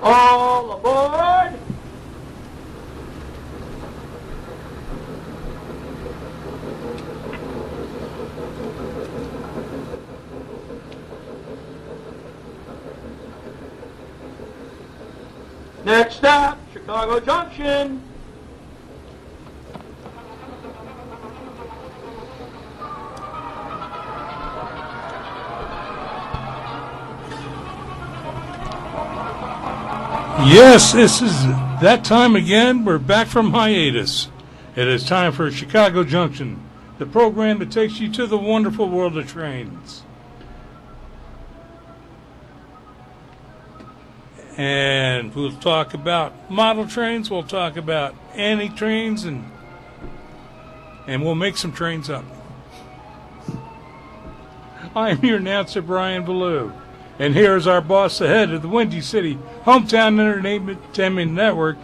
All aboard! Next stop, Chicago Junction. Yes, this is that time again. We're back from hiatus. It is time for Chicago Junction, the program that takes you to the wonderful world of trains. And we'll talk about model trains, we'll talk about antique trains, and we'll make some trains up. I'm your announcer, Brian Ballou. And here's our boss, the head of the Windy City Hometown Entertainment Network,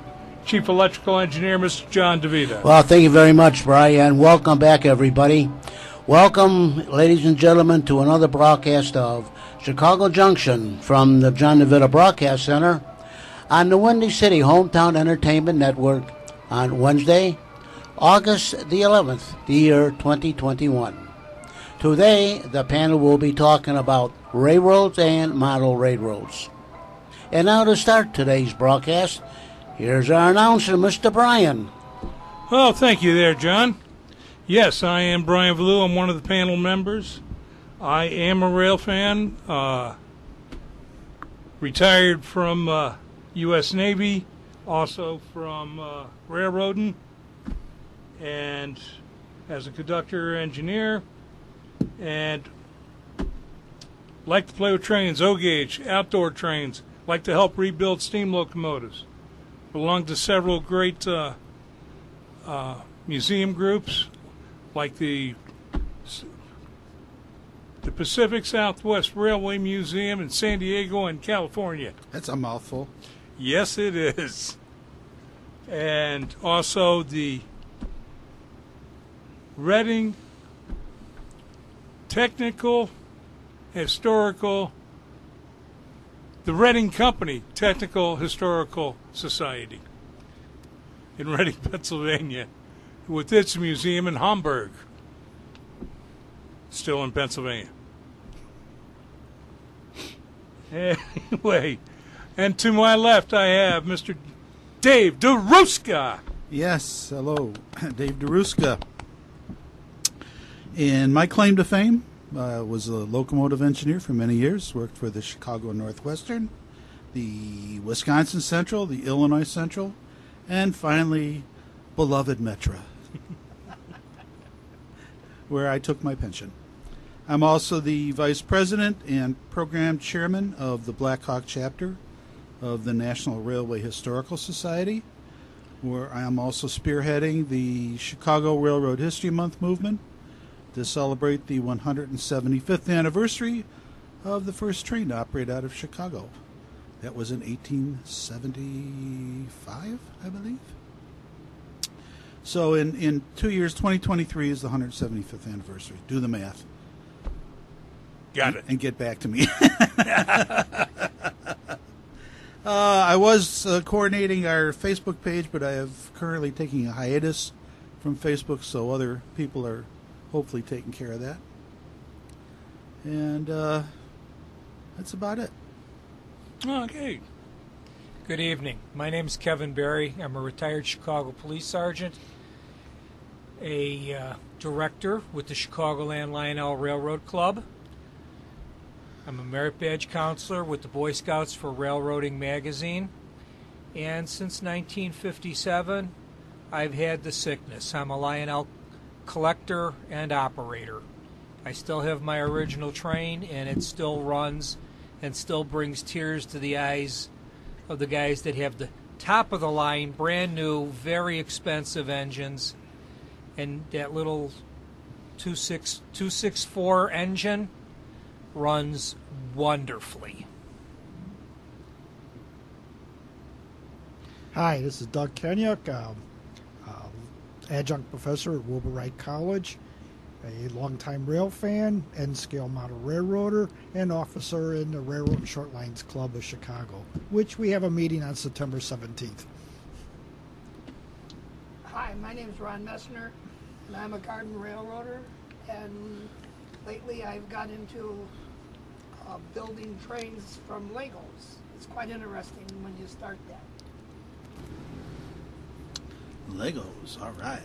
Chief Electrical Engineer, Mr. John DeVita. Well, thank you very much, Brian. Welcome back, everybody. Welcome, ladies and gentlemen, to another broadcast of Chicago Junction from the John DeVita Broadcast Center on the Windy City Hometown Entertainment Network on Wednesday, August the 11th, the year 2021. Today, the panel will be talking about railroads and model railroads. And now to start today's broadcast, here's our announcer, Mr. Brian. Well, thank you there, John. Yes, I am Brian Ballou. I'm one of the panel members. I am a rail fan, retired from U.S. Navy, also from railroading, and as a conductor engineer, and like to play with trains, O-gauge, outdoor trains, like to help rebuild steam locomotives. Belong to several great museum groups, like the Pacific Southwest Railway Museum in San Diego and California. That's a mouthful. Yes, it is. And also the Reading the Reading Company Technical Historical Society in Reading, Pennsylvania, with its museum in Hamburg, still in Pennsylvania. Anyway, and to my left I have Mr. Dave DeRuska. Yes, hello, Dave DeRuska. And my claim to fame was a locomotive engineer for many years, worked for the Chicago Northwestern, the Wisconsin Central, the Illinois Central, and finally, beloved Metra, where I took my pension. I'm also the vice president and program chairman of the Black Hawk chapter of the National Railway Historical Society, where I am also spearheading the Chicago Railroad History Month movement to celebrate the 175th anniversary of the first train to operate out of Chicago. That was in 1875, I believe. So in 2 years, 2023 is the 175th anniversary. Do the math. Got it. And get back to me. I was coordinating our Facebook page, but I have currently taking a hiatus from Facebook, so other people are hopefully taking care of that. And that's about it. Okay. Good evening. My name is Kevin Berry. I'm a retired Chicago police sergeant, a director with the Chicagoland Lionel Railroad Club. I'm a merit badge counselor with the Boy Scouts for Railroading magazine. And since 1957, I've had the sickness. I'm a Lionel collector and operator. I still have my original train, and it still runs and still brings tears to the eyes of the guys that have the top of the line, brand new, very expensive engines, and that little 264 engine runs wonderfully. Hi, this is Doug Kenyuk, adjunct professor at Wilbur Wright College, a longtime rail fan, N-scale model railroader, and officer in the Railroad and Short Lines Club of Chicago, which we have a meeting on September 17th. Hi, my name is Ron Messner, and I'm a garden railroader, and lately I've got into building trains from Legos. It's quite interesting when you start that. Legos, all right.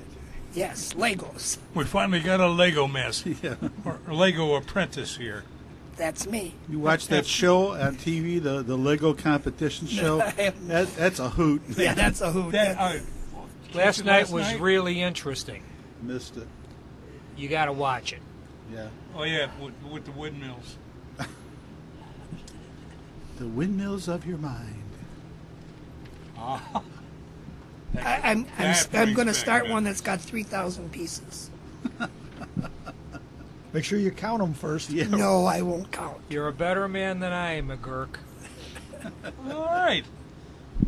Yes, Legos. We finally got a Lego master, Yeah. or a Lego apprentice here. That's me. You watch that show on TV, the Lego competition show? That's a hoot. Yeah, that's a hoot. Last night was really interesting. Missed it. You got to watch it. Yeah. Oh yeah, with the windmills. The windmills of your mind. I'm going to start one that's got 3,000 pieces. Make sure you count them first. Yeah. No, I won't count. You're a better man than I am, McGurk. All right.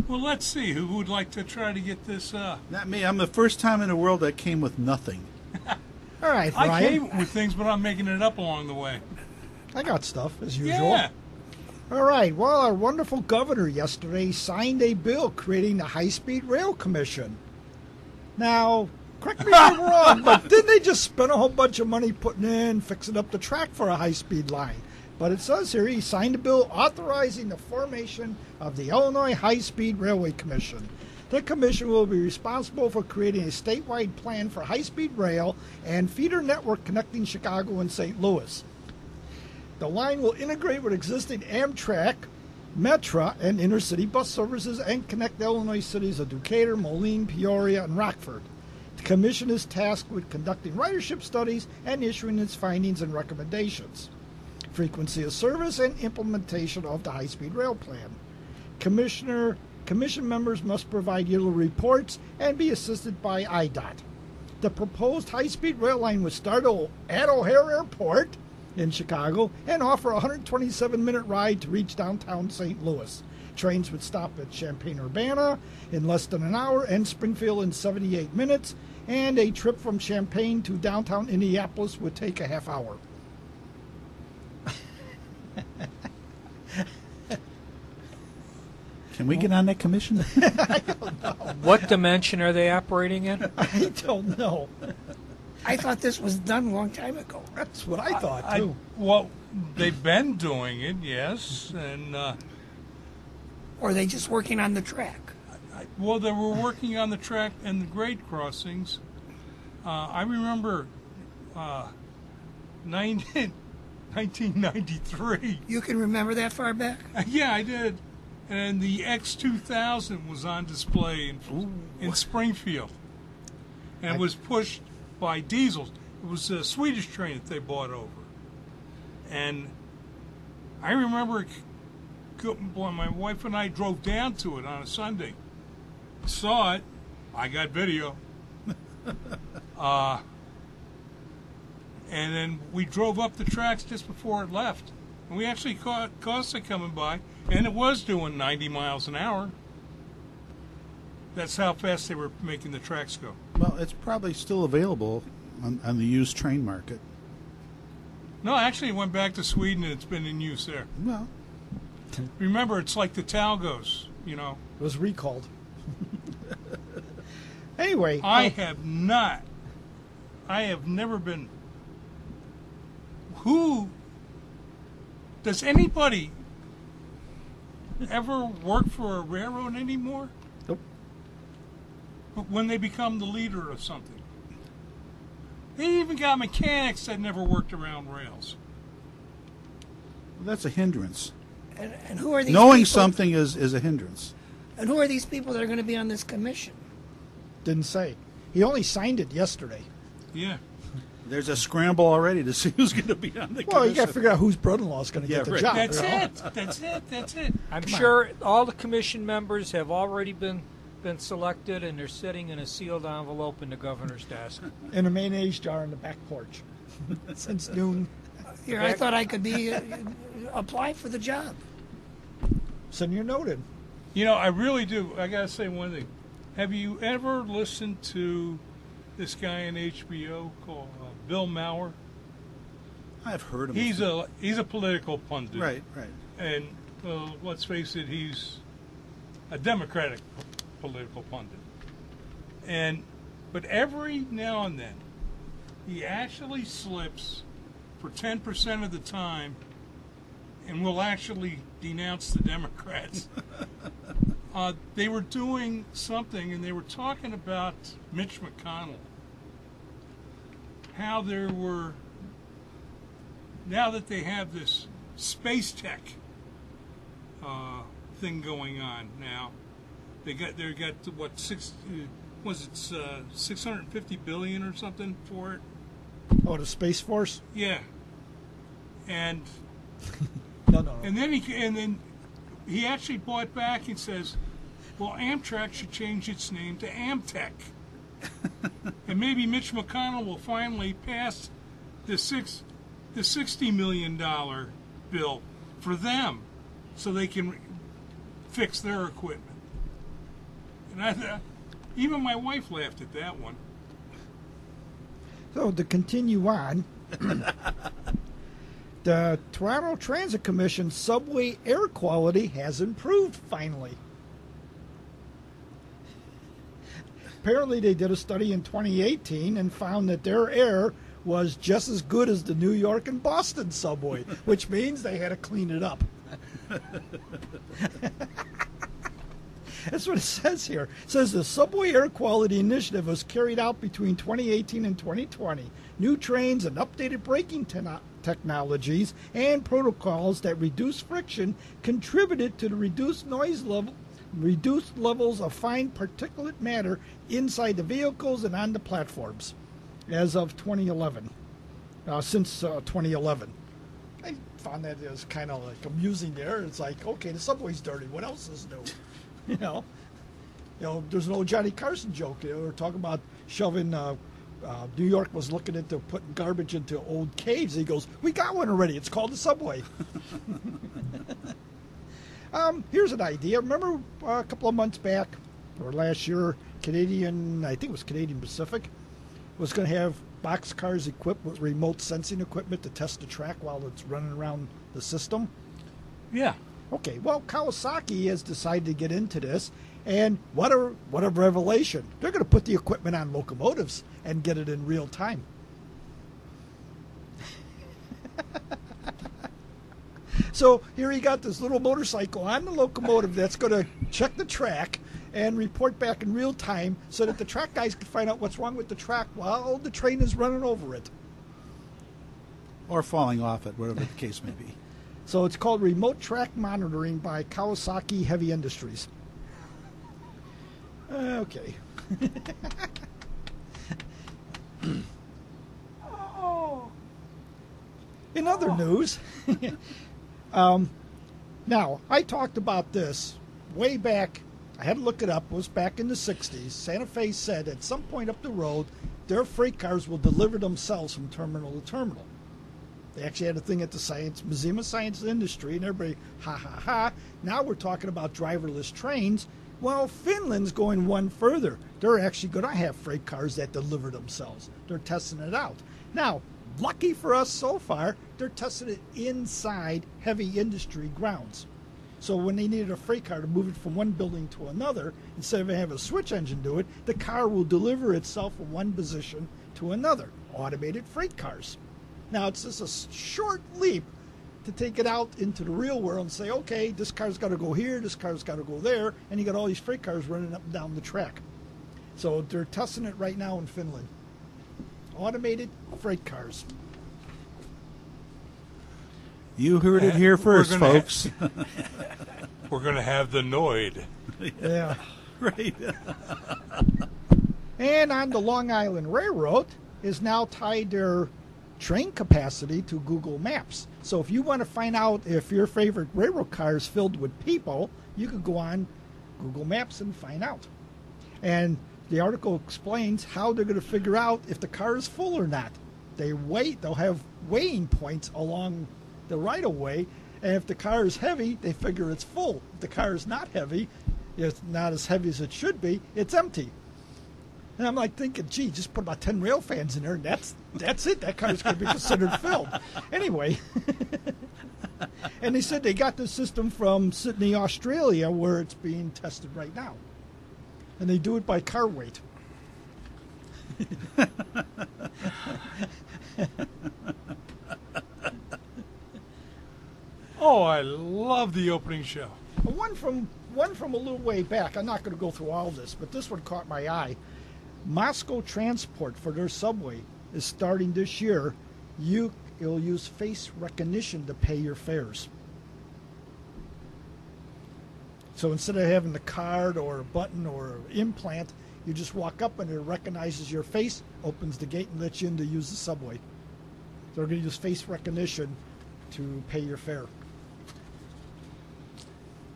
Well, let's see who would like to try to get this. Not me. I'm the first time in the world that came with nothing. All right, I Brian. came with things, but I'm making it up along the way. I got stuff, as usual. Yeah. All right. Well, our wonderful governor yesterday signed a bill creating the High-Speed Rail Commission. Now, correct me if I'm wrong, but didn't they just spend a whole bunch of money fixing up the track for a high-speed line? But it says here he signed a bill authorizing the formation of the Illinois High-Speed Railway Commission. The commission will be responsible for creating a statewide plan for high-speed rail and feeder network connecting Chicago and St. Louis. The line will integrate with existing Amtrak, Metra, and intercity bus services and connect the Illinois cities of Decatur, Moline, Peoria, and Rockford. The commission is tasked with conducting ridership studies and issuing its findings and recommendations, frequency of service, and implementation of the high-speed rail plan. Commission members must provide yearly reports and be assisted by IDOT. The proposed high-speed rail line would start at O'Hare Airport in Chicago and offer a 127-minute ride to reach downtown St. Louis. Trains would stop at Champaign-Urbana in less than an hour and Springfield in 78 minutes, and a trip from Champaign to downtown Indianapolis would take a half hour. Can we get on that commission? What dimension are they operating in? I don't know. I thought this was done a long time ago. That's what I thought, too. Well, they've been doing it, yes, and Or are they just working on the track? well, they were working on the track and the grade crossings. I remember 1993. You can remember that far back? Yeah, I did. And the X2000 was on display in Springfield. And it was pushed by diesels. It was a Swedish train that they bought over. And I remember when my wife and I drove down to it on a Sunday. Saw it. I got video. And then we drove up the tracks just before it left. And we actually caught Costa coming by, and it was doing 90 miles an hour. That's how fast they were making the tracks go. Well, it's probably still available on the used train market. No, actually, it went back to Sweden, and it's been in use there. Well, Remember, it's like the Talgos, you know. It was recalled. Anyway. I have never been. Does anybody ever work for a railroad anymore? Nope. When they become the leader of something. They even got mechanics that never worked around rails. that's a hindrance. And who are these Knowing people? something is a hindrance. And who are these people that are going to be on this commission? Didn't say. He only signed it yesterday. Yeah. There's a scramble already to see who's going to be on the commission. Well, you got to figure out whose brother-in-law is going to Yeah, get the right. job. That's you know? it. That's it. I'm sure all the commission members have already been selected, and they're sitting in a sealed envelope in the governor's desk. In a mayonnaise jar on the back porch since noon. Here, I thought I could be apply for the job. Send your note in. You know, I really do. I got to say one thing. Have you ever listened to this guy on HBO called Bill Maher. I've heard of He's him. a political pundit. Right. And let's face it, he's a Democratic political pundit. But every now and then, he actually slips for 10% of the time and will actually denounce the Democrats. They were doing something, and they were talking about Mitch McConnell. How now that they have this space tech thing going on now, they got what, 650 billion or something for it. Oh, the Space Force? Yeah. And No. and then he actually bought back and says, well, Amtrak should change its name to Amtech. And maybe Mitch McConnell will finally pass the $60 million bill for them so they can fix their equipment. And even my wife laughed at that one. So to continue on, the Toronto Transit Commission subway air quality has improved finally. Apparently they did a study in 2018 and found that their air was just as good as the New York and Boston subway, which means they had to clean it up. That's what it says here. It says the Subway Air Quality Initiative was carried out between 2018 and 2020. New trains and updated braking technologies and protocols that reduce friction contributed to the reduced noise level, reduced levels of fine particulate matter inside the vehicles and on the platforms as of 2011. Since 2011. I found that it was kind of like amusing there. It's like, okay, the subway's dirty. What else is new? You know, there's an old Johnny Carson joke. They were talking about shoving. New York was looking into putting garbage into old caves. He goes, "We got one already. It's called the subway." Here's an idea. Remember a couple of months back, or last year, I think it was Canadian Pacific, was going to have boxcars equipped with remote sensing equipment to test the track while it's running around the system. Yeah. Okay, well, Kawasaki has decided to get into this, and what a revelation. They're going to put the equipment on locomotives and get it in real time. So here you got this little motorcycle on the locomotive that's going to check the track and report back in real time so that the track guys can find out what's wrong with the track while the train is running over it. Or falling off it, whatever the case may be. So it's called Remote Track Monitoring by Kawasaki Heavy Industries. Okay. In other news, now, I talked about this way back. I had to look it up. It was back in the 60s. Santa Fe said at some point up the road, their freight cars will deliver themselves from terminal to terminal. They actually had a thing at the Museum of Science and Industry, and everybody, ha, ha, ha. Now we're talking about driverless trains. Well, Finland's going one further. They're actually going to have freight cars that deliver themselves. They're testing it out. Now, lucky for us so far, they're testing it inside heavy industry grounds. So when they needed a freight car to move it from one building to another, instead of having a switch engine do it, the car will deliver itself from one position to another. Automated freight cars. Now, it's just a short leap to take it out into the real world and say, okay, this car's got to go here, this car's got to go there, and you got all these freight cars running up and down the track. So they're testing it right now in Finland. Automated freight cars. You heard it here first, folks. We're going to have the Noid. Yeah. Right. And on the Long Island Railroad is now tied their train capacity to Google Maps. So if you want to find out if your favorite railroad car is filled with people, you can go on Google Maps and find out. And the article explains how they're going to figure out if the car is full or not. They'll have weighing points along the right-of-way, and if the car is heavy, they figure it's full. If the car is not heavy, it's not as heavy as it should be, it's empty. And I'm like thinking, gee, just put about 10 rail fans in there, and that's it. That car's going to be considered filled. Anyway, and they said they got the system from Sydney, Australia, where it's being tested right now. And they do it by car weight. Oh, I love the opening show. One from a little way back. I'm not going to go through all this, but this one caught my eye. Moscow Transport, for their subway, is starting this year. It'll use face recognition to pay your fares. So instead of having the card or a button or an implant, you just walk up and it recognizes your face, opens the gate, and lets you in to use the subway. They're going to use face recognition to pay your fare.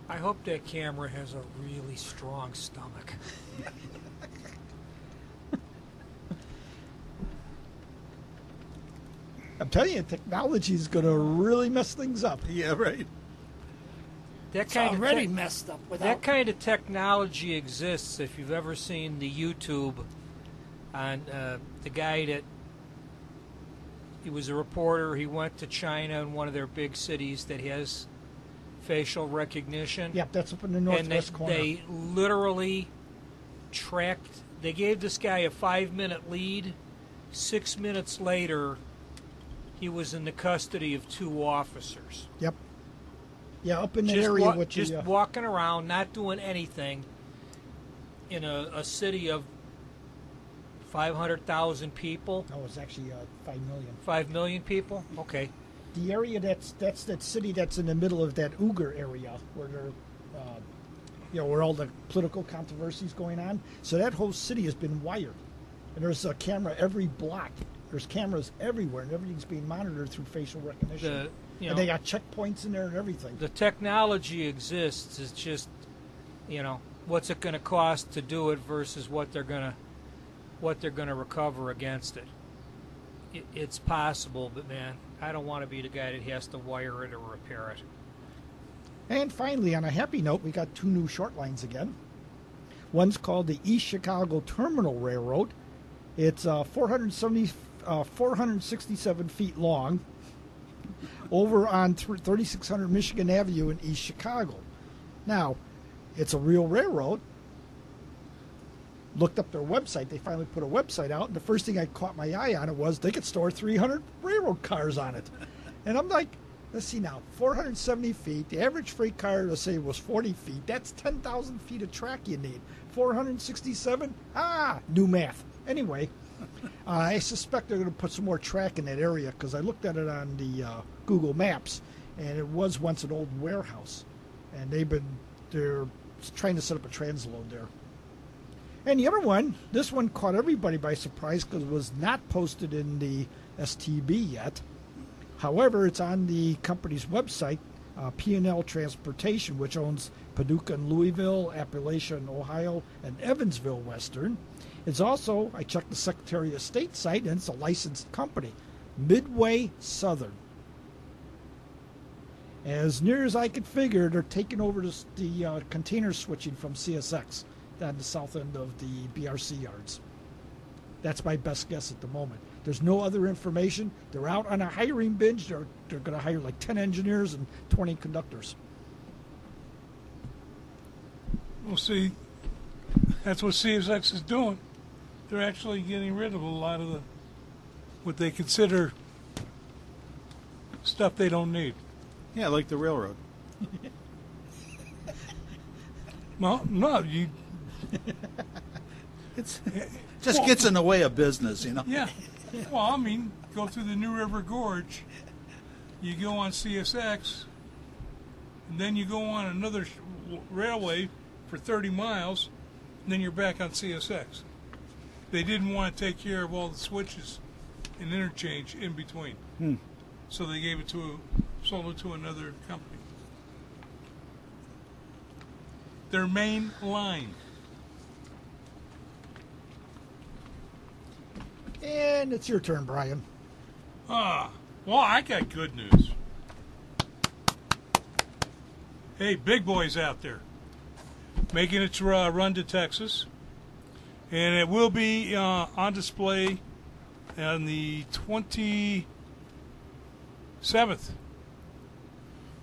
I hope that camera has a really strong stomach. I'm telling you, technology is going to really mess things up. Yeah, right. That It's kind already of messed up without. that kind of technology exists. If you've ever seen the YouTube on the guy that he was a reporter, he went to China in one of their big cities that has facial recognition. Yep, that's up in the And northwest corner. they literally tracked. They gave this guy a 5-minute lead. 6 minutes later, he was in the custody of 2 officers. Yep. Yeah, up in that Just, area with just the... walking around, not doing anything, in a city of 500,000 people. no, it's actually 5 million. 5 million people? Okay. The area that's that city that's in the middle of that Uyghur area where they're, where all the political controversies going on. So that whole city has been wired, and there's a camera every block. There's cameras everywhere, and everything's being monitored through facial recognition. And they got checkpoints in there and everything. The technology exists. It's just, what's it going to cost to do it versus what they're going to recover against it. It's possible, but man, I don't want to be the guy that has to wire it or repair it. And finally, on a happy note, we got 2 new short lines again. One's called the East Chicago Terminal Railroad. It's 467 feet long, over on 3600 Michigan Avenue in East Chicago. Now, it's a real railroad. Looked up their website. They finally put a website out, and the first thing I caught my eye on it was they could store 300 railroad cars on it. And I'm like, let's see now, 470 feet. The average freight car, let's say, was 40 feet. That's 10,000 feet of track you need. 467? New math. Anyway, I suspect they're going to put some more track in that area because I looked at it on the Google Maps, and it was once an old warehouse. And they're trying to set up a transload there. And the other one, this one caught everybody by surprise because it was not posted in the STB yet. However, it's on the company's website, P&L Transportation, which owns Paducah and Louisville, Appalachian, Ohio, and Evansville Western. It's also, I checked the Secretary of State site, and it's a licensed company, Midway Southern. As near as I could figure, they're taking over the container switching from CSX on the south end of the BRC yards. That's my best guess at the moment. There's no other information. They're out on a hiring binge. They're going to hire like 10 engineers and 20 conductors. Well, see, that's what CSX is doing. They're actually getting rid of a lot of what they consider stuff they don't need. Yeah, like the railroad. Well, no, It's just gets in the way of business, Yeah. Well, I mean, go through the New River Gorge. You go on CSX, and then you go on another railway for 30 miles, and then you're back on CSX. They didn't want to take care of all the switches and interchange in between. So they sold it to another company. Their main line. And it's your turn, Brian. Well, I got good news. Hey, big boys out there, making its run to Texas. And it will be on display on the 27th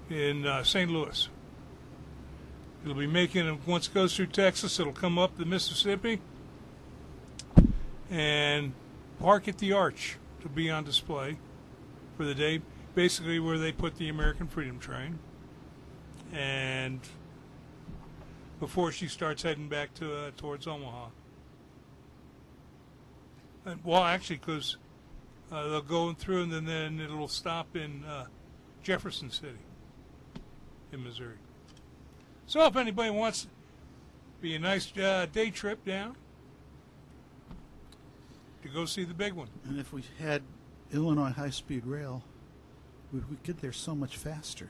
in St. Louis. It'll be making, once it goes through Texas, it'll come up the Mississippi and park at the Arch to be on display for the day, basically where they put the American Freedom Train. And before she starts heading back to towards Omaha. And, well, actually, because they'll go through and then it'll stop in Jefferson City in Missouri. So if anybody wants to be a nice day trip down to go see the big one. And if we had Illinois high-speed rail, we would get there so much faster.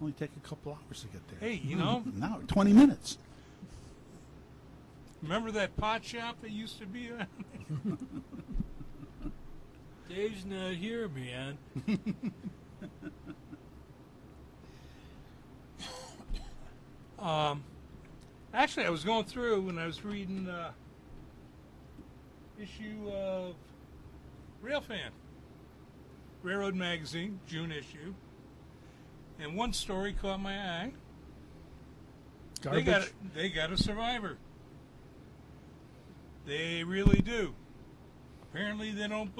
Only take a couple hours to get there. Hey, you know. Now, 20 minutes. Remember that pot shop that used to be around? Dave's not here, man. Actually, I was going through and I was reading issue of Railfan, Railroad Magazine, June issue, and one story caught my eye. Garbage. They got a survivor. They really do. Apparently, they don't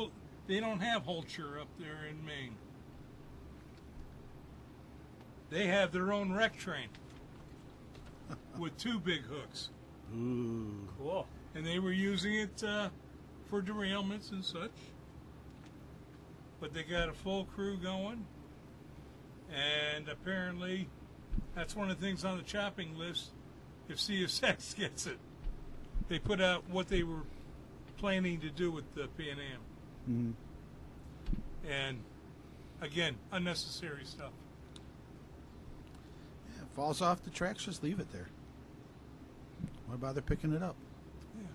have Holcher up there in Maine. They have their own wreck train with 2 big hooks. Ooh. Cool. And they were using it for derailments and such. But they got a full crew going. And apparently, that's one of the things on the chopping list if CSX gets it. They put out what they were planning to do with the Pan Am. Mm-hmm. And, again, unnecessary stuff. Yeah, it falls off the tracks, just leave it there. Why bother picking it up? Yeah.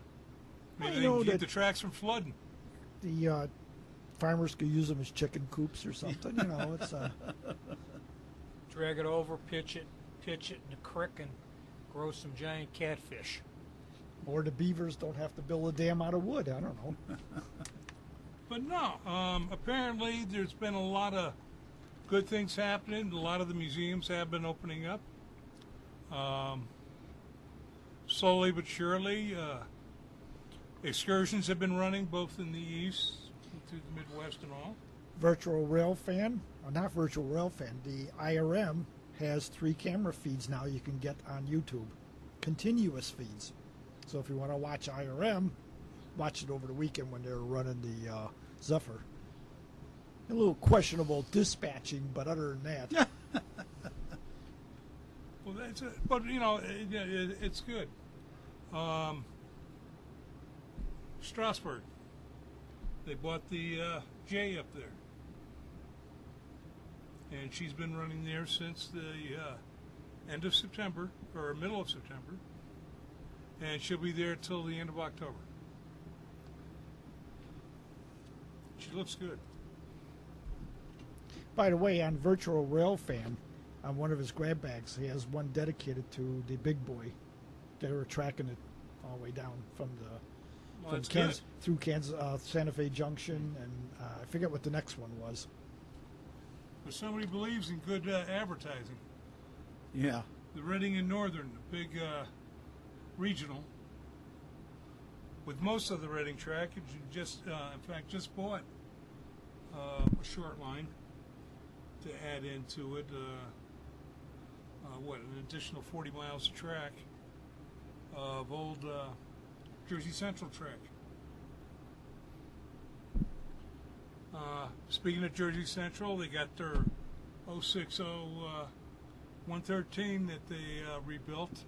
Well, Maybe you they know can keep that- the tracks from flooding. The farmers could use them as chicken coops or something. You know, it's Drag it over, pitch it in the creek, and grow some giant catfish. or the beavers don't have to build a dam out of wood. I don't know. But no, apparently there's been a lot of good things happening. A lot of the museums have been opening up. Slowly but surely, excursions have been running both in the east, through the Midwest and all. Virtual Rail Fan, or not Virtual Rail Fan, the IRM has 3 camera feeds now you can get on YouTube. Continuous feeds. So if you want to watch IRM, watch it over the weekend when they're running the Zephyr. A little questionable dispatching, but other than that, Well, that's it. But you know, it's good. Strasbourg, they bought the J up there, and she's been running there since the end of September or middle of September, and she'll be there till the end of October. She looks good. by the way, on Virtual Rail Fan, on one of his grab bags, he has one dedicated to the big boy. They were tracking it all the way down from the Well, from that's Kansas, good. through Kansas, Santa Fe Junction, and I forget what the next one was. But somebody believes in good advertising. Yeah. The Reading and Northern, the big regional, with most of the Reading track, it just, in fact, just bought a short line to add into it. An additional 40 miles of track of old Jersey Central track. Speaking of Jersey Central, they got their 060 113 that they rebuilt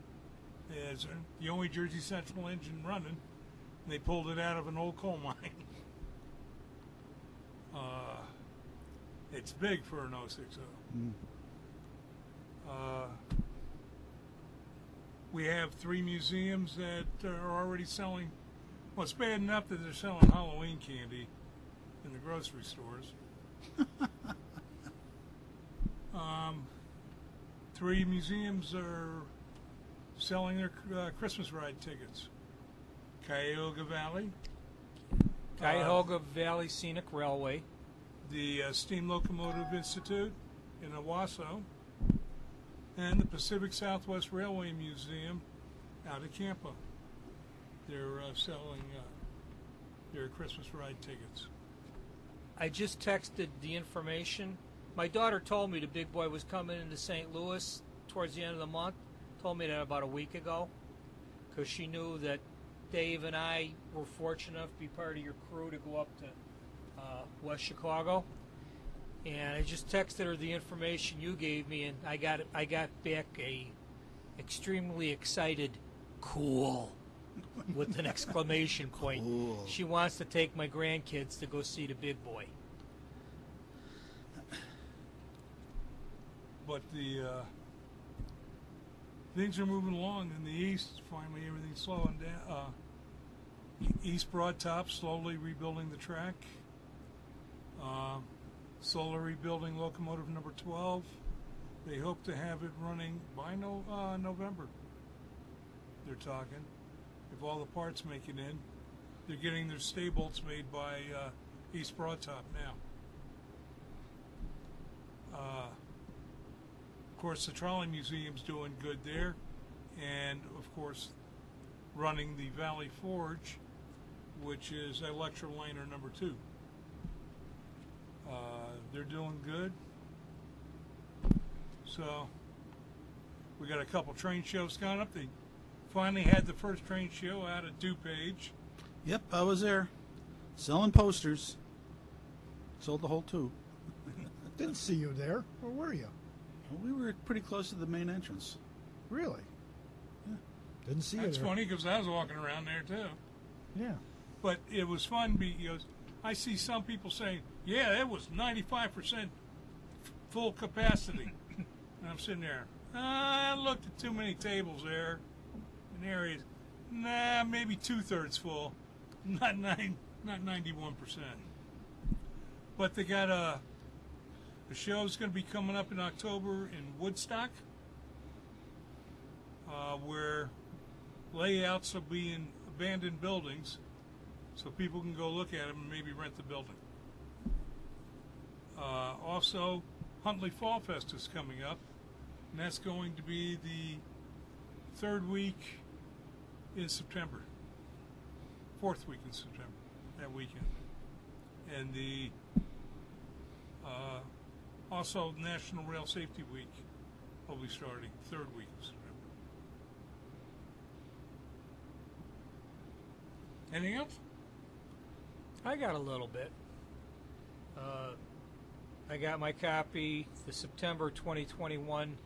as the only Jersey Central engine running. They pulled it out of an old coal mine. It's big for an 060. Mm. We have 3 museums that are already selling. Well, it's bad enough that they're selling Halloween candy in the grocery stores. 3 museums are selling their Christmas ride tickets. Cuyahoga Valley, Cuyahoga Valley Scenic Railway, the Steam Locomotive Institute in Owasso, and the Pacific Southwest Railway Museum out of Campa. They're selling their Christmas ride tickets. I just texted the information. My daughter told me the big boy was coming into St. Louis towards the end of the month. Told me that about a week ago, because she knew that Dave and I were fortunate enough to be part of your crew to go up to West Chicago. And I just texted her the information you gave me, and I got back a extremely excited cool with an exclamation point. Cool. She wants to take my grandkids to go see the big boy. But the things are moving along in the east. Finally, everything's slowing down. East Broad Top slowly rebuilding the track. Solar rebuilding locomotive number 12. They hope to have it running by November. They're talking. If all the parts make it in, they're getting their stay bolts made by East Broad Top now. Of course, the Trolley Museum's doing good there, and of course, running the Valley Forge, which is Electroliner number 2. They're doing good. So we got a couple train shows coming up. They finally had the first train show out at DuPage. Yep, I was there, selling posters. Sold the whole tube. Didn't see you there. Where were you? Well, we were pretty close to the main entrance. Really? Yeah. Didn't see That's you there. funny because I was walking around there too. Yeah. But it was fun because I see some people saying, yeah, it was 95% full capacity. And I'm sitting there, I looked at too many tables there in areas. Nah, maybe 2/3 full, not 91%. But they got a show's going to be coming up in October in Woodstock, where layouts will be in abandoned buildings, so people can go look at them and maybe rent the building. Also, Huntley Fall Fest is coming up, and that's going to be the 3rd week in September, 4th week in September, that weekend. And the also National Rail Safety Week will be starting 3rd week in September. Anything else? I got a little bit. I got my copy, the September 2021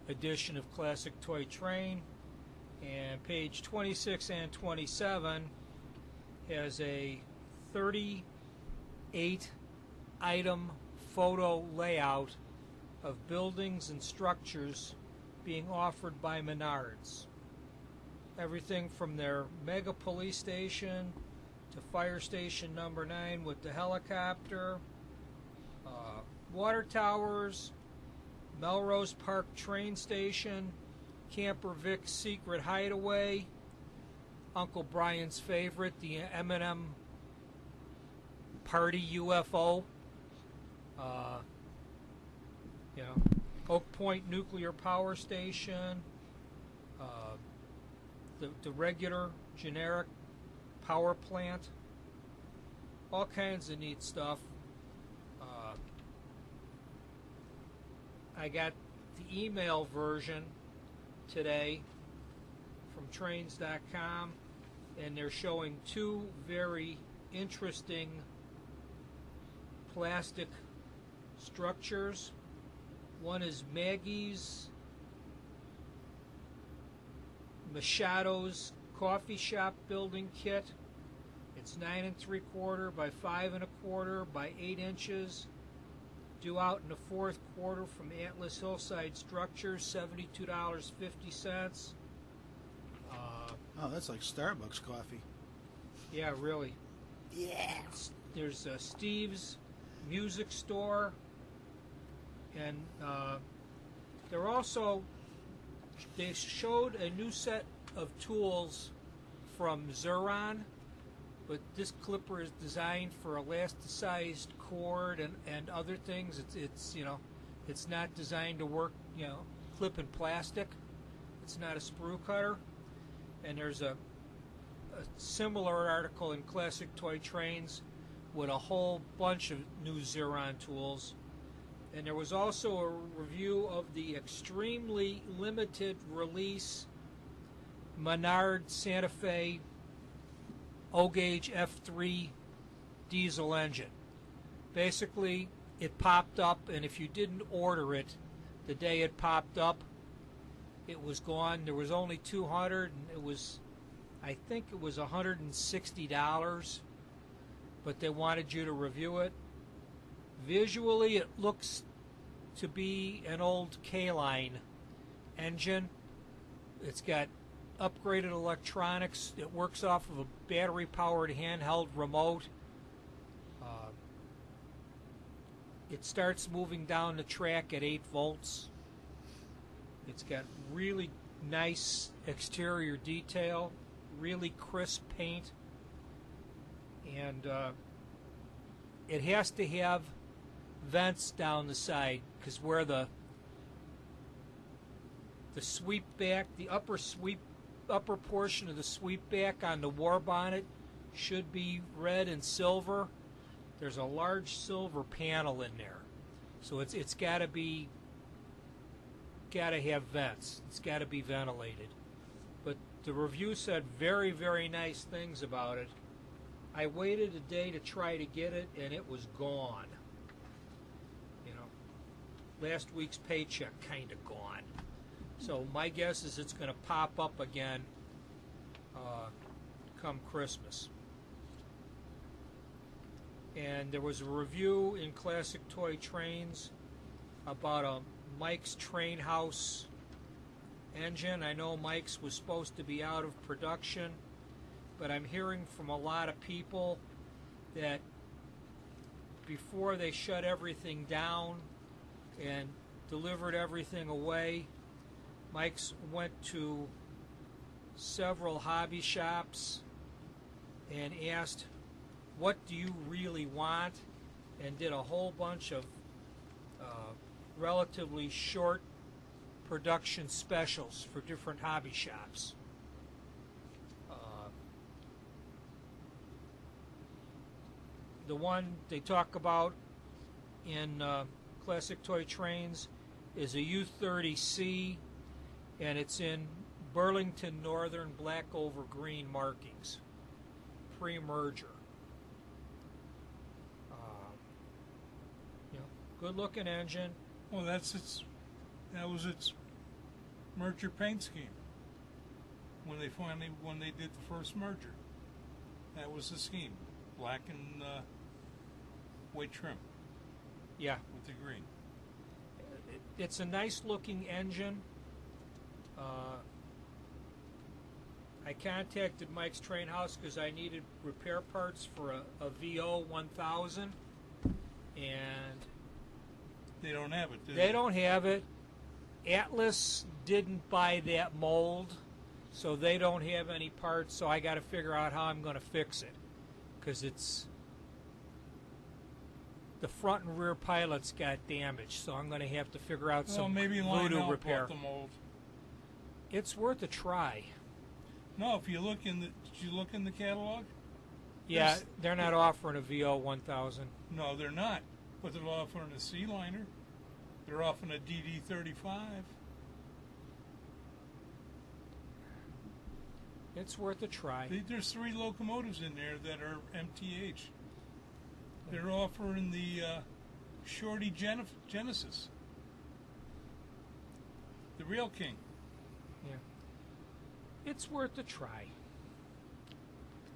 edition of Classic Toy Train, and page 26 and 27 has a 38-item photo layout of buildings and structures being offered by Menards. Everything from their mega police station to fire station number 9 with the helicopter, water towers, Melrose Park train station, Camper Vic's secret hideaway, Uncle Brian's favorite, the M&M party UFO, Oak Point nuclear power station, the regular generic power plant, all kinds of neat stuff. I got the email version today from trains.com, and they're showing 2 very interesting plastic structures. One is Maggie's Machado's coffee shop building kit. It's 9 3/4 by 5 1/4 by 8 inches. Due out in the 4th quarter from Atlas Hillside Structures, $72.50. Oh, that's like Starbucks coffee. Yeah, really. Yes. There's Steve's Music Store, and they're also they showed a new set of tools from Xuron, but this clipper is designed for elasticized cord and other things. It's it's not designed to work clipping plastic. It's not a sprue cutter. And there's a similar article in Classic Toy Trains with a whole bunch of new Xuron tools. And there was also a review of the extremely limited release Menard Santa Fe O-Gauge F3 diesel engine. Basically, it popped up, and if you didn't order it the day it popped up, it was gone. There was only 200, and I think it was $160, but they wanted you to review it. Visually, it looks to be an old K-line engine. It's got upgraded electronics. It works off of a battery-powered handheld remote. It starts moving down the track at 8 volts. It's got really nice exterior detail, really crisp paint, and it has to have vents down the side, because where the sweep back, the upper portion of the sweep back on the war bonnet should be red and silver. There's a large silver panel in there, so it's got to have vents. It's got to be ventilated. But the review said very, very nice things about it. I waited a day to try to get it, and it was gone. Last week's paycheck kind of gone. So my guess is it's going to pop up again come Christmas. And there was a review in Classic Toy Trains about a Mike's Train House engine. I know Mike's was supposed to be out of production, but I'm hearing from a lot of people that before they shut everything down and delivered everything away, Mike's went to several hobby shops and asked, what do you really want? And did a whole bunch of relatively short production specials for different hobby shops. The one they talk about in Classic Toy Trains is a U30C, and it's in Burlington Northern black over green markings, pre-merger. Good looking engine. Well, that was its merger paint scheme. When they did the first merger, that was the scheme, black and white trim. Yeah, with the green. It's a nice looking engine. I contacted Mike's Train House because I needed repair parts for a VO 1000, and they don't have it, do they? They don't have it. Atlas didn't buy that mold, so they don't have any parts, so I got to figure out how I'm going to fix it, because the front and rear pilots got damaged, so I'm going to have to figure out some voodoo repair. The mold. It's worth a try. No, if you look did you look in the catalog? Yeah, they're not offering a VO 1000. No, they're not. But they're offering a C-liner. They're offering a DD35. It's worth a try. There's 3 locomotives in there that are MTH. They're offering the Shorty Genesis, the Rail King. Yeah, it's worth a try.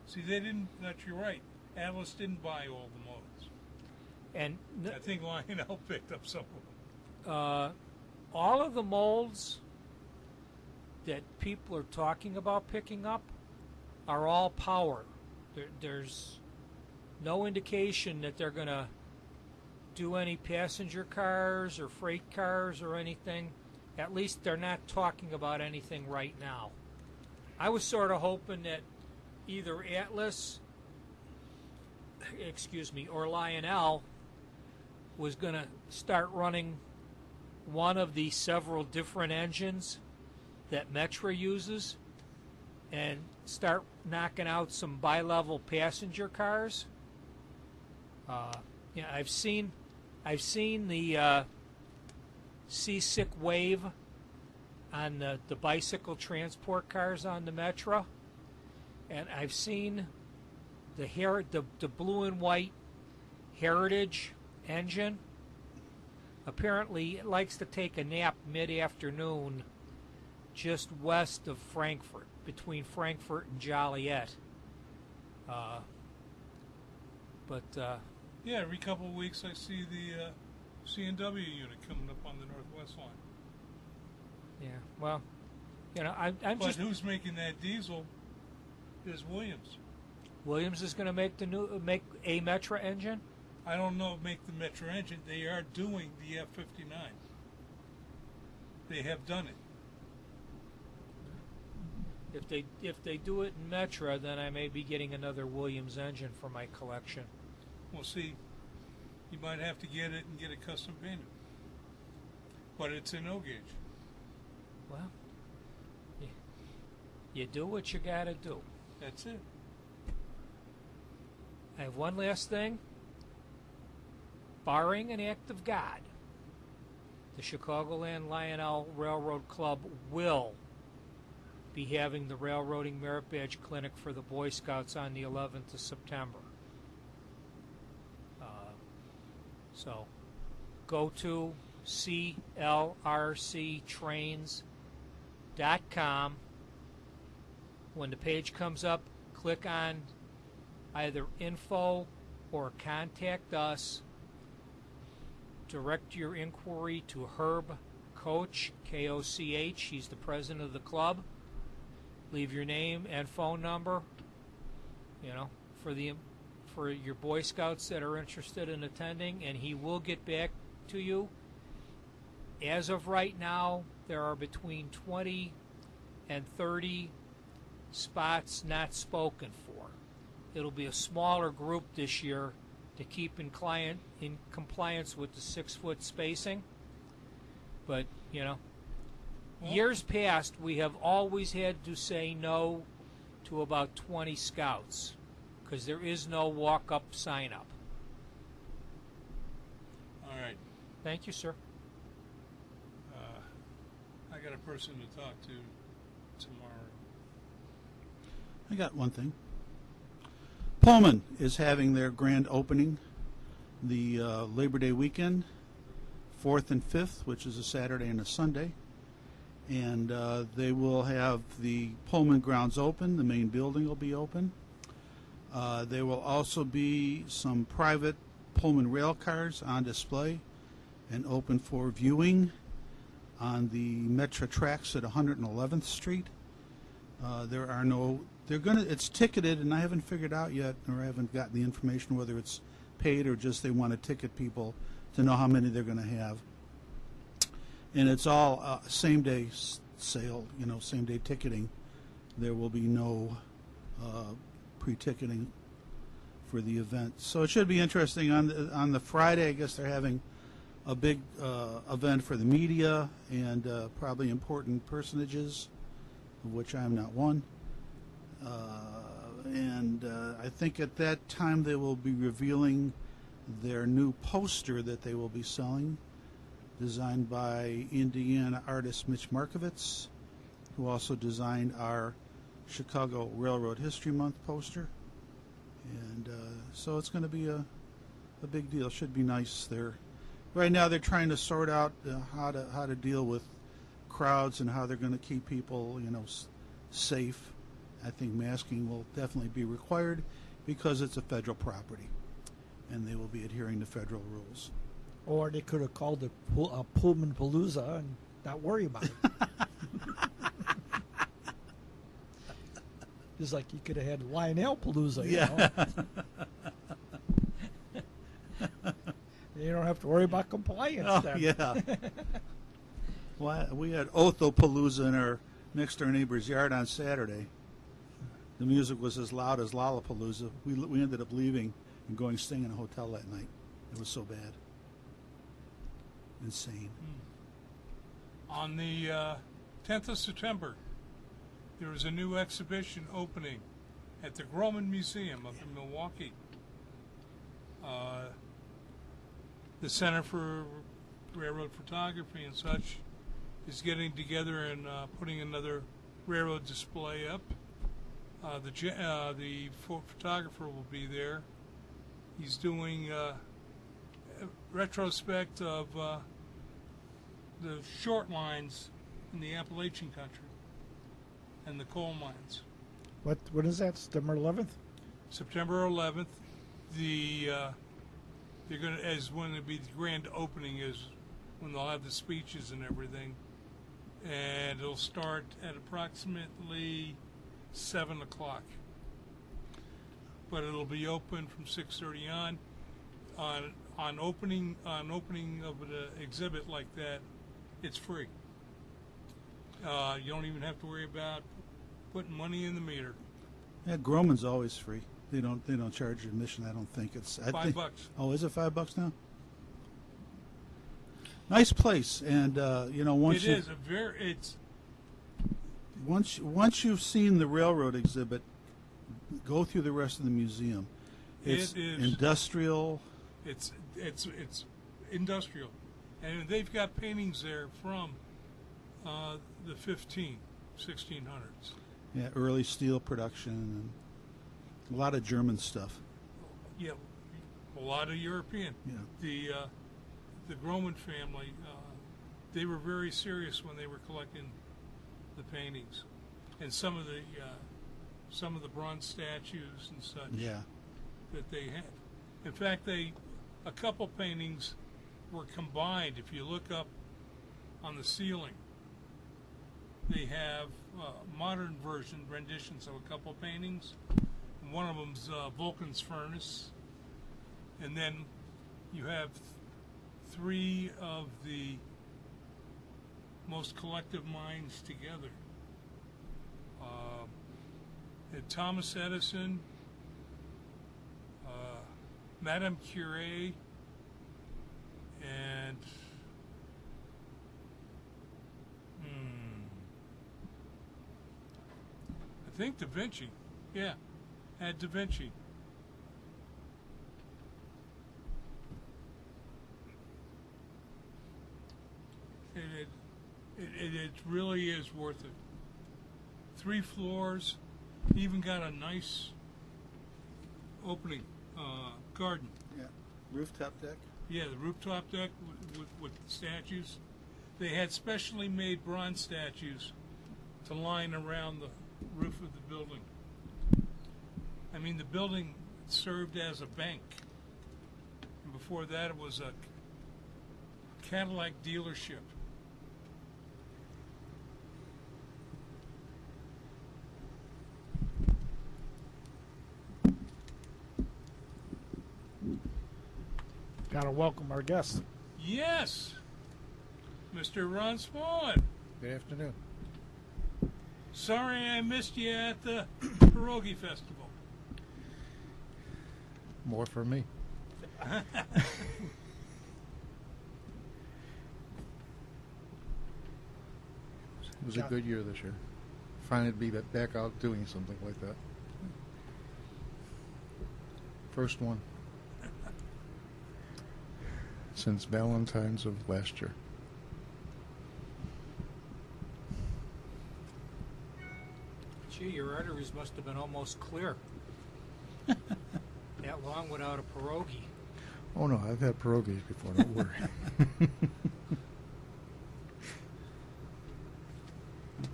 See, they didn't. You're right. Atlas didn't buy all the molds, and I think Lionel picked up some of them. All of the molds that people are talking about picking up are all power. There's no indication that they're going to do any passenger cars or freight cars or anything. at least they're not talking about anything right now. I was sort of hoping that either Atlas, or Lionel was going to start running one of the several different engines that Metra uses and start knocking out some bi-level passenger cars. I've seen the Seasick Wave on the bicycle transport cars on the Metra, and I've seen the blue and white Heritage engine. Apparently, it likes to take a nap mid-afternoon just west of Frankfurt, between Frankfurt and Joliet. Yeah, every couple of weeks I see the C&W unit coming up on the Northwest line. Yeah, well, I'm But just... who's making that diesel is Williams. Williams is going to make make a Metra engine? I don't know if make the Metro engine. They are doing the F-59. They have done it. If they do it in Metra, then I may be getting another Williams engine for my collection. Well, see, you might have to get it and get it custom painted. But it's an O-gauge. Well, you do what you got to do. That's it. I have one last thing. Barring an act of God, the Chicagoland Lionel Railroad Club will be having the Railroading Merit Badge Clinic for the Boy Scouts on the 11th of September. So go to clrctrains.com. When the page comes up, click on either info or contact us. Direct your inquiry to Herb Koch, K-O-C-H. He's the president of the club. Leave your name and phone number, for your Boy Scouts that are interested in attending, and he will get back to you. As of right now, there are between 20 and 30 spots not spoken for. It'll be a smaller group this year to keep in compliance with the 6-foot spacing. But, years past, we have always had to say no to about 20 scouts because there is no walk-up sign-up. All right. Thank you, sir. I got a person to talk to tomorrow. I got one thing. Pullman is having their grand opening the Labor Day weekend, 4th and 5th, which is a Saturday and a Sunday. And they will have the Pullman grounds open. The main building will be open. There will also be some private Pullman rail cars on display and open for viewing on the Metra tracks at 111th Street. It's ticketed, and I haven't figured out yet, or I haven't gotten the information whether it's paid or just they want to ticket people to know how many they're going to have. And it's all same-day sale, same-day ticketing. There will be no pre-ticketing for the event. So it should be interesting. On the Friday, I guess they're having a big event for the media and probably important personages, of which I am not one. And I think at that time they will be revealing their new poster that they will be selling, designed by Indiana artist Mitch Markovitz, who also designed our Chicago Railroad History Month poster. And so it's going to be a big deal. Should be nice. Right now they're trying to sort out how to deal with crowds and how they're going to keep people safe. I think masking will definitely be required because it's a federal property, and they will be adhering to federal rules. Or they could have called it Pullman Palooza and not worry about it. Just like you could have had Lionel Palooza, you know. You don't have to worry about compliance then. Yeah. Well, we had Othopalooza in our next door neighbor's yard on Saturday. The music was as loud as Lollapalooza. We ended up leaving and going staying in a hotel that night. It was so bad. Insane. On the 10th of September, there was a new exhibition opening at the Groman Museum up in Milwaukee. The Center for Railroad Photography and such is getting together and putting another railroad display up. The photographer will be there. He's doing a retrospect of the short lines in the Appalachian country and the coal mines. What is that? September 11th? September 11th. They're going to, as when it'll be the grand opening is when they'll have the speeches and everything, and it'll start at approximately 7 o'clock. But it'll be open from 6:30 on. On opening of an exhibit like that, it's free. You don't even have to worry about putting money in the meter. Yeah, Groman's always free. They don't charge admission. I don't think it's $5. Oh, is it $5 now? Nice place, and once you've seen the railroad exhibit, go through the rest of the museum. It's It is industrial. It's industrial, and they've got paintings there from the 1600s. Yeah, early steel production and a lot of German stuff. Yeah, a lot of European. Yeah. The Groman family, they were very serious when they were collecting the paintings, and some of the bronze statues and such. Yeah. That they have. In fact, a couple paintings were combined. If you look up on the ceiling, they have modern version renditions of a couple paintings. One of them's Vulcan's Furnace, and then you have three of the most collective minds together. Thomas Edison, Madame Curie, and I think Da Vinci. Yeah, had Da Vinci. And it really is worth it. 3 floors, even got a nice opening garden. Yeah. Rooftop deck. Yeah, the rooftop deck with statues. They had specially made bronze statues to line around the roof of the building. I mean, the building served as a bank. And before that, it was a Cadillac dealership. Got to welcome our guest. Yes, Mr. Ron Smallwood. Good afternoon. Sorry I missed you at the Pierogi Festival. More for me. It was a good year this year. Finally to be back out doing something like that. First one. Since Valentine's of last year. Gee, your arteries must have been almost clear. That long without a pierogi. Oh no, I've had pierogies before, don't worry.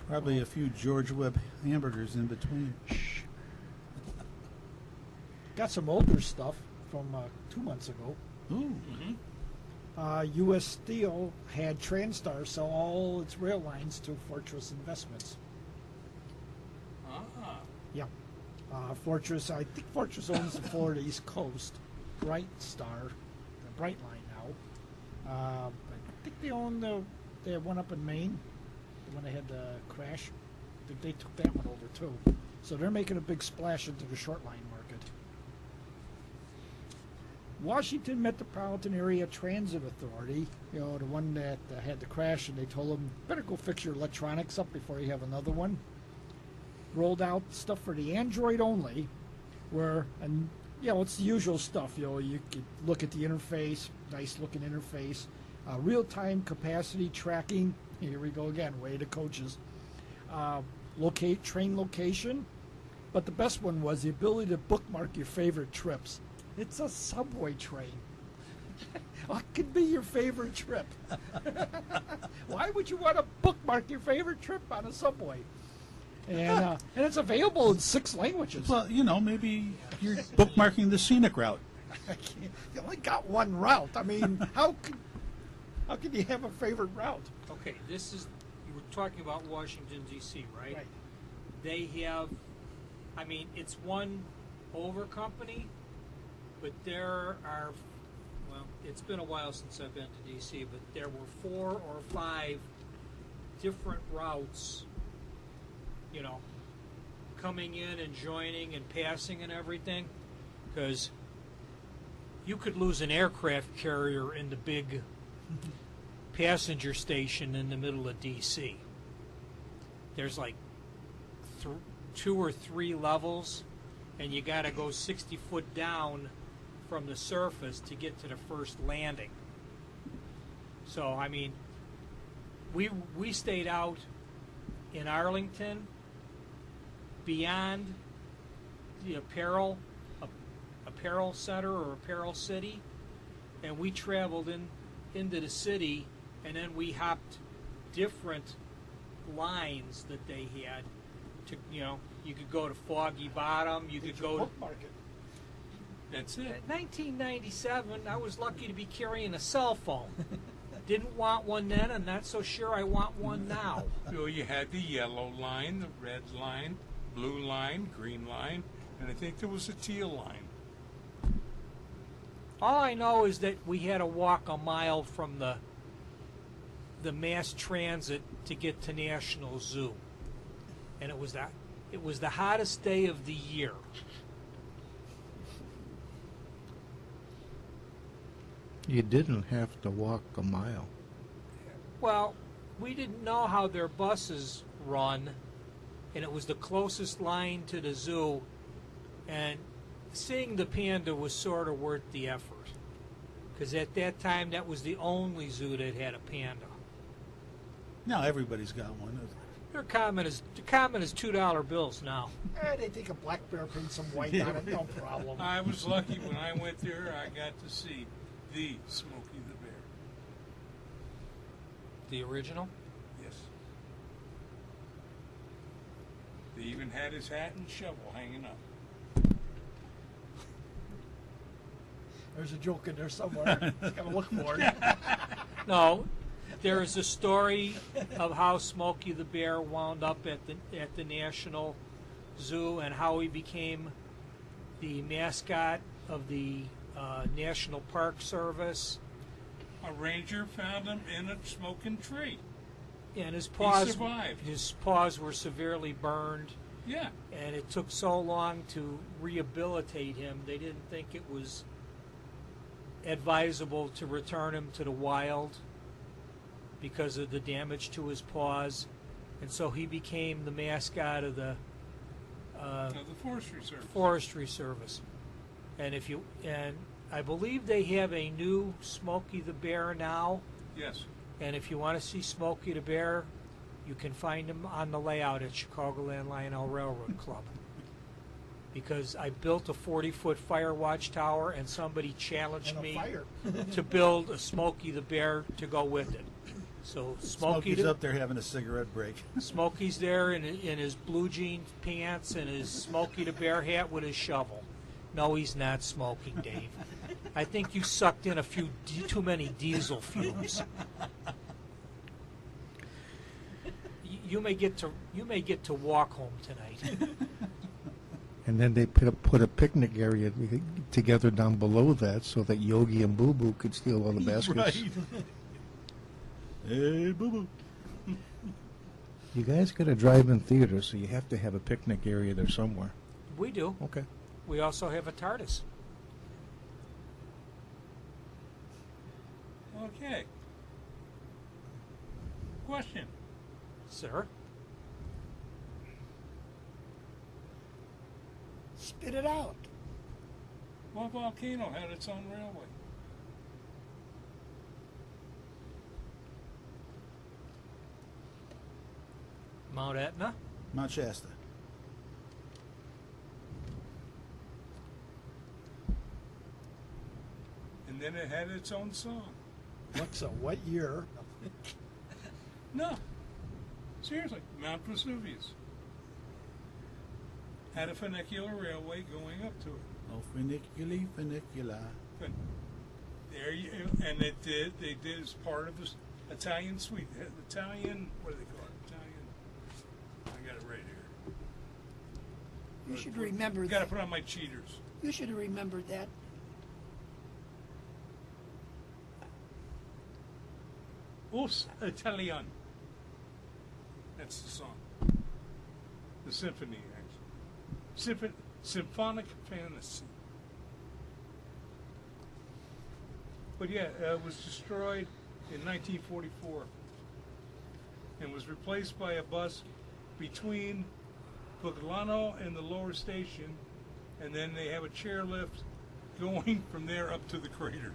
Probably a few George Webb hamburgers in between. Shh. Got some older stuff from 2 months ago. Ooh. U.S. Steel had TransStar sell all its rail lines to Fortress Investments. Ah. Yeah. Fortress, I think Fortress owns the Florida East Coast. Bright Line now. I think they own the They had one up in Maine when they had the crash. They took that one over too. So they're making a big splash into the short line market. Washington Metropolitan Area Transit Authority, the one that had the crash, and they told them, better go fix your electronics up before you have another one. Rolled out stuff for the Android only, where, and it's the usual stuff. You could look at the interface, nice looking interface, real-time capacity tracking. Here we go again, way to coaches. Locate train location, but the best one was the ability to bookmark your favorite trips. It's a subway train. What could be your favorite trip? Why would you want to bookmark your favorite trip on a subway? And it's available in 6 languages. Well, maybe you're bookmarking the scenic route. You only got one route. I mean, how can you have a favorite route? Okay, you were talking about Washington, D.C., right? Right. They have, it's one over company, but there are, it's been a while since I've been to D.C., but there were 4 or 5 different routes, coming in and joining and passing and everything, because you could lose an aircraft carrier in the big passenger station in the middle of D.C. There's like 2 or 3 levels, and you got to go 60 foot down from the surface to get to the first landing. So, we stayed out in Arlington, beyond the apparel center or apparel city, and we traveled into the city, and then we hopped different lines that they had to, you could go to Foggy Bottom, you could go to market. That's it. In 1997, I was lucky to be carrying a cell phone. Didn't want one then, and not so sure I want one now. So you had the yellow line, the red line, blue line, green line, and I think there was a teal line. All I know is that we had to walk a mile from the mass transit to get to National Zoo, and it was the hottest day of the year. You didn't have to walk a mile. Well, we didn't know how their buses run, and it was the closest line to the zoo, and seeing the panda was sort of worth the effort, because at that time that was the only zoo that had a panda. Now everybody's got one. They're common as $2 bills now. They take a black bear, paint some white on it, no problem. I was lucky when I went there, I got to see the Smokey the Bear. The original? Yes. They even had his hat and shovel hanging up. There's a joke in there somewhere. Just gotta look for it. No, there is a story of how Smokey the Bear wound up at the National Zoo and how he became the mascot of the National Park Service. A ranger found him in a smoking tree. And his survived. His paws were severely burned. Yeah. And it took so long to rehabilitate him, they didn't think it was advisable to return him to the wild because of the damage to his paws. And so he became the mascot of the Forestry Service. And I believe they have a new Smokey the Bear now. Yes. And if you want to see Smokey the Bear, you can find him on the layout at Chicagoland Lionel Railroad Club. Because I built a 40-foot fire watchtower, and somebody challenged me to build a Smokey the Bear to go with it. So Smokey's up there having a cigarette break. Smokey's there in his blue jean pants and his Smokey the Bear hat with his shovel. No, he's not smoking, Dave. I think you sucked in a few too many diesel fumes. You may get to walk home tonight. And then they put a picnic area together down below that so that Yogi and Boo Boo could steal all the baskets. Right. Hey, boo-boo. You guys got a drive-in theater, so you have to have a picnic area there somewhere. We do. Okay. We also have a TARDIS. Okay. Question. Sir? Spit it out. What volcano had its own railway? Mount Etna? Mount Shasta. And then it had its own song. What's a what year? No. Seriously, Mount Vesuvius. Had a funicular railway going up to it. Oh, funicula. But there you, and they did as part of this Italian suite. Italian, what do they call it? Italian. I got it right here. You should remember Got to that. put on my cheaters. You should have remembered that. Us Italian. That's the song. The symphony, actually. Symphonic fantasy. But yeah, it was destroyed in 1944 and was replaced by a bus between Puglano and the lower station, and then they have a chairlift going from there up to the crater.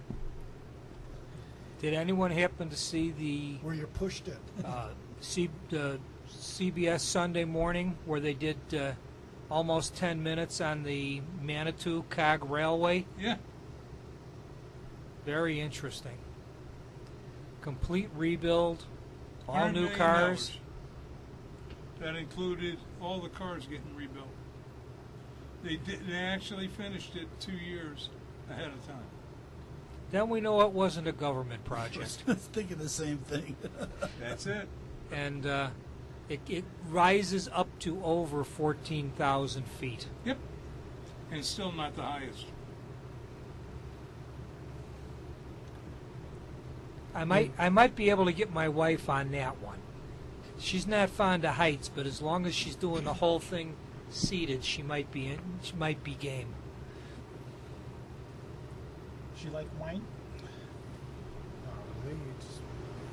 Did anyone happen to see the Where you pushed it. CBS Sunday Morning where they did almost 10 minutes on the Manitou Cog Railway? Yeah. Very interesting. Complete rebuild, all $100 new million. cars. That included all the cars getting rebuilt. They actually finished it 2 years ahead of time. Then we know it wasn't a government project. I was thinking the same thing. That's it. And it rises up to over 14,000 feet. Yep. And it's still not the highest. I might be able to get my wife on that one. She's not fond of heights, but as long as she's doing the whole thing seated, she might be game. She like wine? They just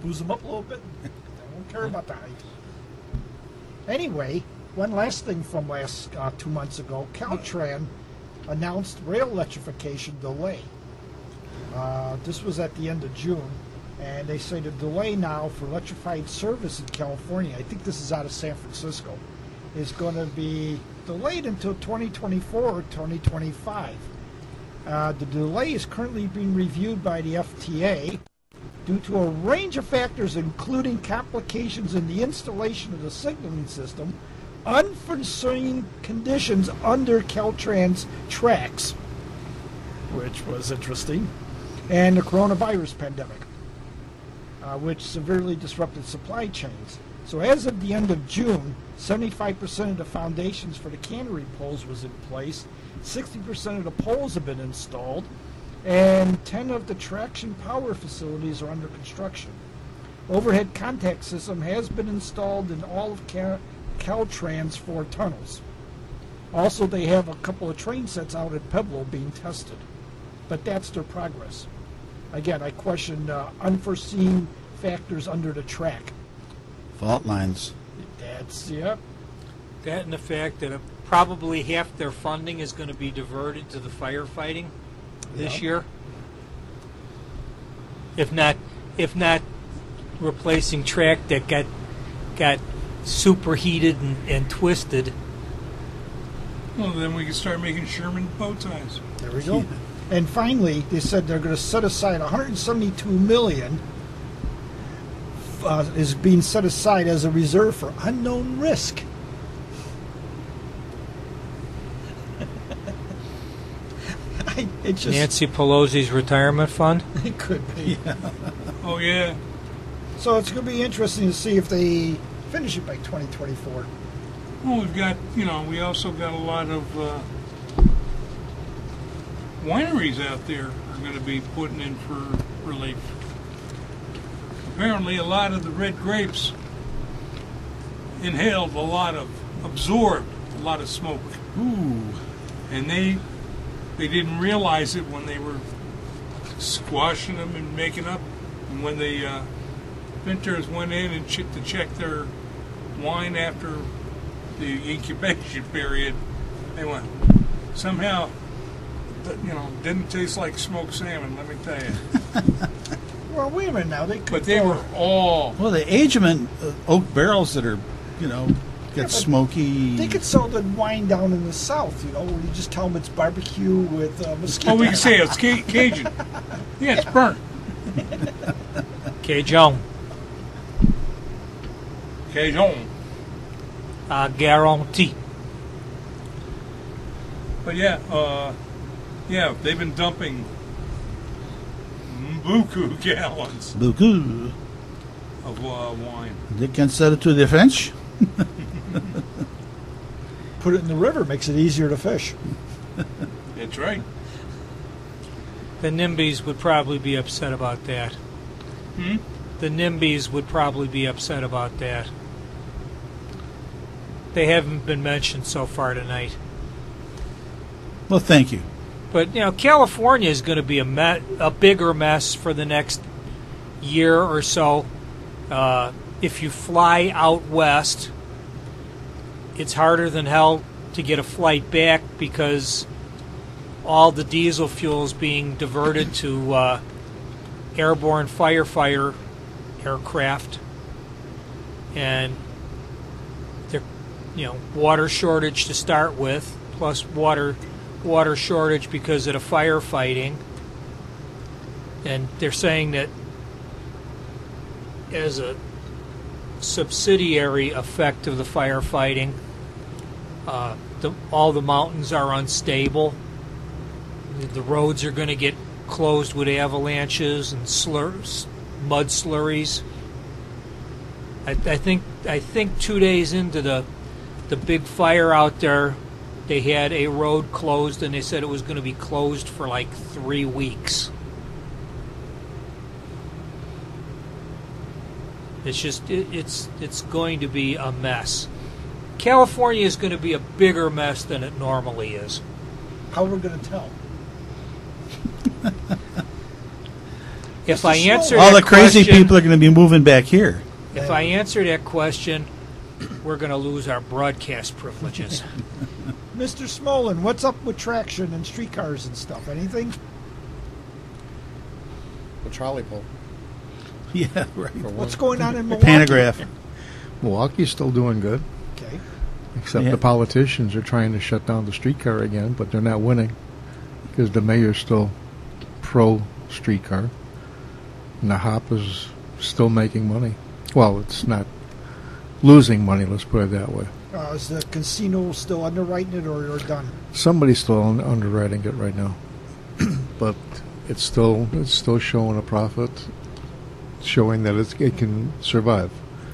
booze them up a little bit. They don't care about the height. Anyway, one last thing from last 2 months ago. Caltran announced rail electrification delay. This was at the end of June. And they say the delay now for electrified service in California, I think this is out of San Francisco, is going to be delayed until 2024 or 2025. The delay is currently being reviewed by the FTA due to a range of factors, including complications in the installation of the signaling system, unforeseen conditions under Caltran's tracks, which was interesting, and the coronavirus pandemic, which severely disrupted supply chains. So as of the end of June, 75% of the foundations for the cannery poles was in place, 60% of the poles have been installed, and 10 of the traction power facilities are under construction. Overhead contact system has been installed in all of Caltran's 4 tunnels. Also, they have a couple of train sets out at Pueblo being tested, but that's their progress. Again, I question unforeseen factors under the track. Fault lines. That's, yep. That and the fact that probably half their funding is going to be diverted to the firefighting this year. If not replacing track that got superheated and twisted. Well, then we can start making Sherman bow ties. There we go. And finally, they said they're going to set aside $172 million is being set aside as a reserve for unknown risk. It's just, Nancy Pelosi's retirement fund? it could be. Oh, yeah. So it's going to be interesting to see if they finish it by 2024. Well, we've got, we also got a lot of wineries out there are going to be putting in for relief. apparently a lot of the red grapes absorbed a lot of smoke. Ooh. And they didn't realize it when they were squashing them and making up. And when the vintners went in and to check their wine after the incubation period, they went, somehow, didn't taste like smoked salmon, let me tell you. Well, wait a minute now. But they were all... Well, they age them in oak barrels that are, get smoky. They could sell the wine down in the South, where you just tell them it's barbecue with mosquito. Oh, we can say it's Cajun. Yeah, it's burnt. Cajun. Cajun. I guarantee. But yeah, they've been dumping buku gallons Beaucoup. of wine. They can sell it to the French. Put it in the river, makes it easier to fish. That's right. The NIMBYs would probably be upset about that. The NIMBYs would probably be upset about that. They haven't been mentioned so far tonight. Well, thank you. But, California is going to be a bigger mess for the next year or so. If you fly out west, it's harder than hell to get a flight back because all the diesel fuel is being diverted to airborne firefighter aircraft. And water shortage to start with, plus water shortage because of the firefighting. And they're saying that as a subsidiary effect of the firefighting, all the mountains are unstable. The roads are going to get closed with avalanches and mud slurries. I think 2 days into the big fire out there, they had a road closed, and they said it was going to be closed for like 3 weeks. It's just it's going to be a mess. California is going to be a bigger mess than it normally is. How are we going to tell? If I answer all that the crazy question, people are going to be moving back here. If I answer that question, we're going to lose our broadcast privileges. Mr. Smolin, what's up with traction and streetcars and stuff? Anything? The trolley pole. Yeah, right. What's going on in Milwaukee? Pantograph. Milwaukee's still doing good, Okay. except Yeah. the politicians are trying to shut down the streetcar again, but they're not winning because the mayor's still pro-streetcar, and the hop is still making money. Well, it's not losing money, let's put it that way. Is the casino still underwriting it or done? Somebody's still underwriting it right now, but it's still showing a profit, showing that it can survive.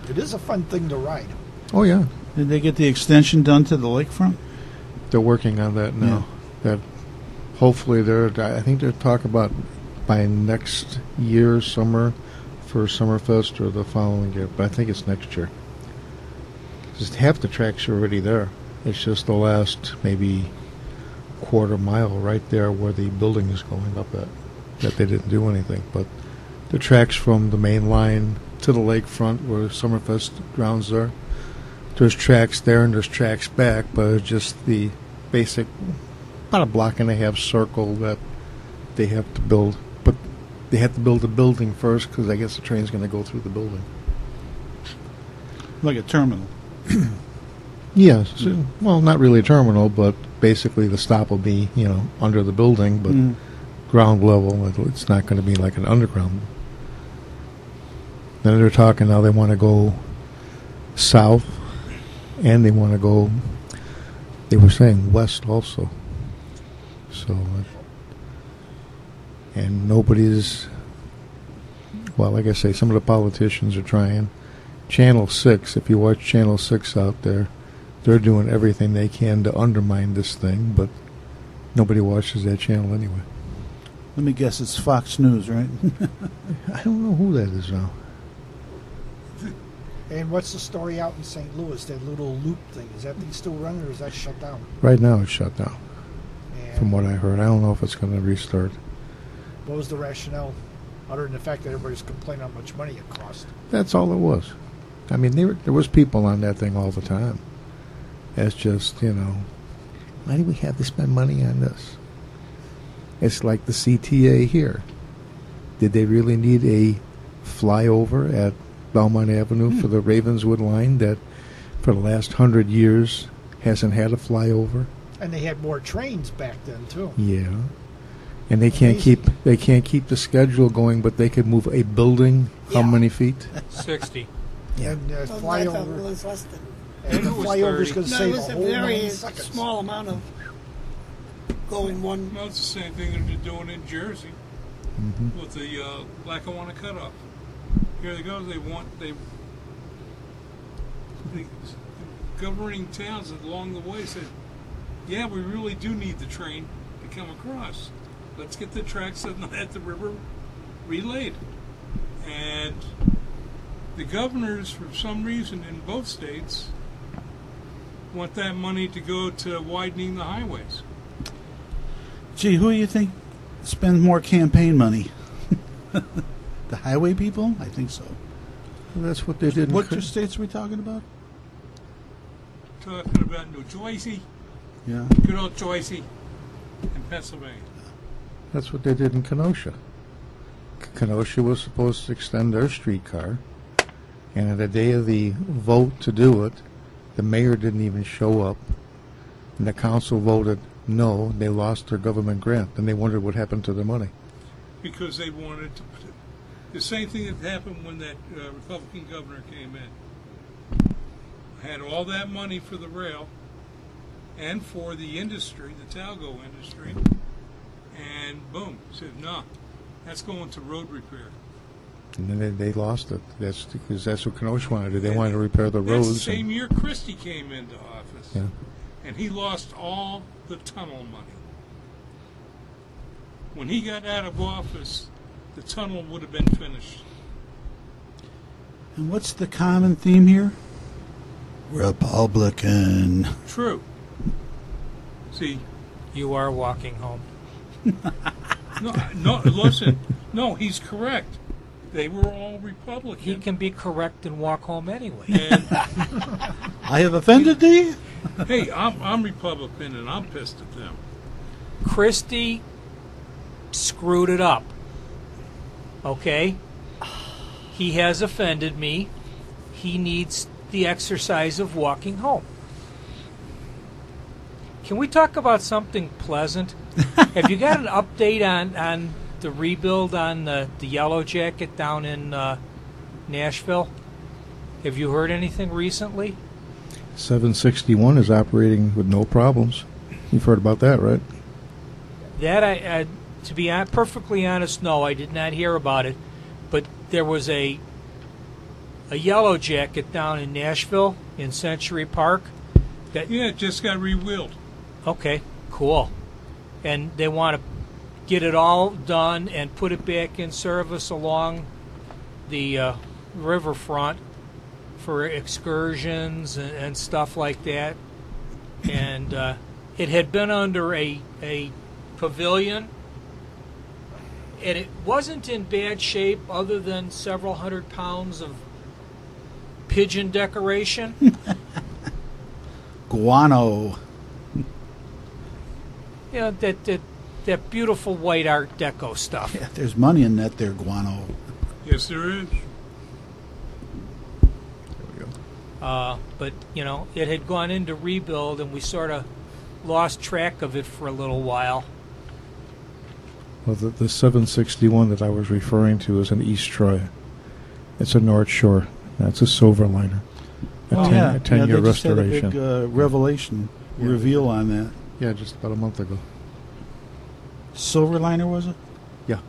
It is a fun thing to ride. Oh yeah, Did they get the extension done to the lakefront? they're working on that now. That hopefully I think they're talking about by next year summer for Summerfest or the following year, but I think it's next year. Just half the tracks are already there. It's just the last maybe quarter mile right there where the building is going up at that they didn't do anything. But the tracks from the main line to the lakefront where Summerfest grounds are, there's tracks there and there's tracks back, but it's just the basic about a block and a half circle that they have to build. But they have to build the building first because I guess the train's going to go through the building. Like a terminal. Yes. Well, not really a terminal, but basically the stop will be, under the building, but ground level. It's not going to be like an underground. Then they're talking now they want to go south, and they want to go, they were saying west also. So, and nobody's, well, like I say, some of the politicians are trying. Channel 6, if you watch Channel 6 out there, they're doing everything they can to undermine this thing, but nobody watches that channel anyway. Let me guess, it's Fox News, right? I don't know who that is now. And what's the story out in St. Louis? That little loop thing, is that thing still running or is that shut down? Right now it's shut down, And from what I heard. I don't know if it's going to restart. what was the rationale, other than the fact that everybody's complaining how much money it cost? That's all it was. I mean, there was people on that thing all the time. It's just, why do we have to spend money on this? It's like the CTA here. Did they really need a flyover at Belmont Avenue for the Ravenswood line that for the last 100 years hasn't had a flyover? And they had more trains back then too. Yeah. And they can't keep the schedule going, but they could move a building how many feet? 60. Yeah. And I thought it flyover, was less than. and the It was flyover's 30. going to No, it save was a a whole very 9 seconds. small amount of going one. Well, it's the same thing that they're doing in Jersey Mm-hmm. with the Lackawanna cutoff. Here they go. The governing towns along the way said, "Yeah, we really do need the train to come across. Let's get the tracks at the river relayed." And the governors, for some reason, in both states, want that money to go to widening the highways. Gee, who do you think spends more campaign money? The highway people? I think so. Well, that's what they did. What two states are we talking about? Talking about New Jersey, Yeah. good old Jersey, and Pennsylvania. That's what they did in Kenosha. Kenosha was supposed to extend their streetcar, and on the day of the vote to do it, the mayor didn't even show up, and the council voted no. They lost their government grant, and they wondered what happened to their money. Because they wanted to put the same thing that happened when that Republican governor came in. Had all that money for the rail and for the industry, the talgo industry, and boom, said, no, that's going to road repair. And then they lost it. That's because that's what Kenosha wanted to do. They wanted to repair the That's roads. the same year Christie came into office. Yeah. And he lost all the tunnel money. When he got out of office, the tunnel would have been finished. And what's the common theme here? Republican. True. See, You are walking home. no, listen. No, he's correct. They were all Republican. He can be correct and walk home anyway. And I have offended thee? hey, I'm Republican, and I'm pissed at them. Christie screwed it up. Okay? He has offended me. He needs the exercise of walking home. Can we talk about something pleasant? Have you got an update on the rebuild on the Yellow Jacket down in Nashville? Have you heard anything recently? 761 is operating with no problems. You've heard about that, right? That I to be perfectly honest, no, I did not hear about it. But there was a Yellow Jacket down in Nashville in Century Park. Yeah, it just got re-wheeled. Okay, cool. And they want to get it all done and put it back in service along the riverfront for excursions and stuff like that. And it had been under a pavilion, and it wasn't in bad shape other than several hundred pounds of pigeon decoration. Guano. You know, that beautiful white Art Deco stuff. Yeah, there's money in that there guano. Yes, there is. But, you know, it had gone into rebuild, and we sort of lost track of it for a little while. Well, the 761 that I was referring to is an East Troy. It's a North Shore. That's a silver liner. A 10-year they just had a restoration. big revelation reveal on that. Yeah, just about a month ago. Silverliner, was it? Yeah.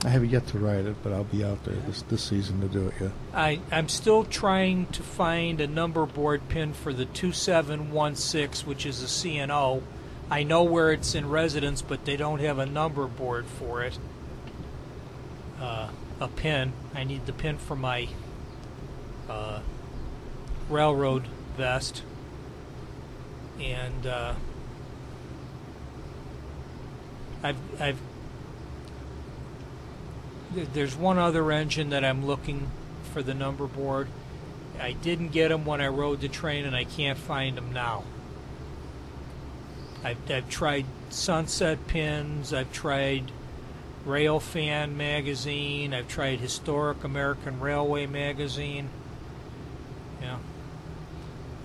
I have yet to ride it, but I'll be out there this season to do it, yeah. I'm still trying to find a number board pin for the 2716, which is a C&O. I know where it's in residence, but they don't have a number board for it. a pin. I need the pin for my railroad vest. And there's one other engine that I'm looking for the number board. I didn't get them when I rode the train, and I can't find them now. I've tried Sunset pins. I've tried Railfan magazine. I've tried Historic American Railway magazine. Yeah.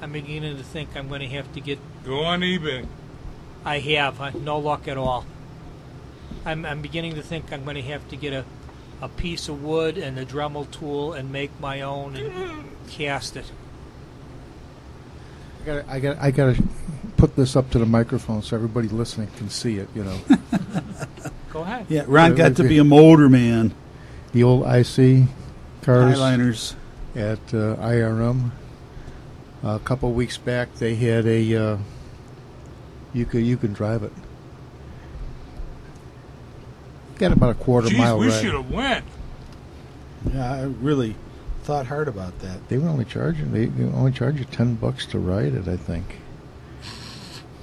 I'm beginning to think I'm going to have to get... Go on eBay. I have. No luck at all. I'm beginning to think I'm going to have to get a piece of wood and a Dremel tool and make my own and cast it. I got to put this up to the microphone so everybody listening can see it. You know. Go ahead. Yeah, Ron got to be a motor man. The old IC cars Highliners at IRM. A couple of weeks back, they had a you can drive it. Got about a quarter mile we ride. should have went. Yeah, I really thought hard about that. They were only charging. They only charge you $10 to ride it. I think.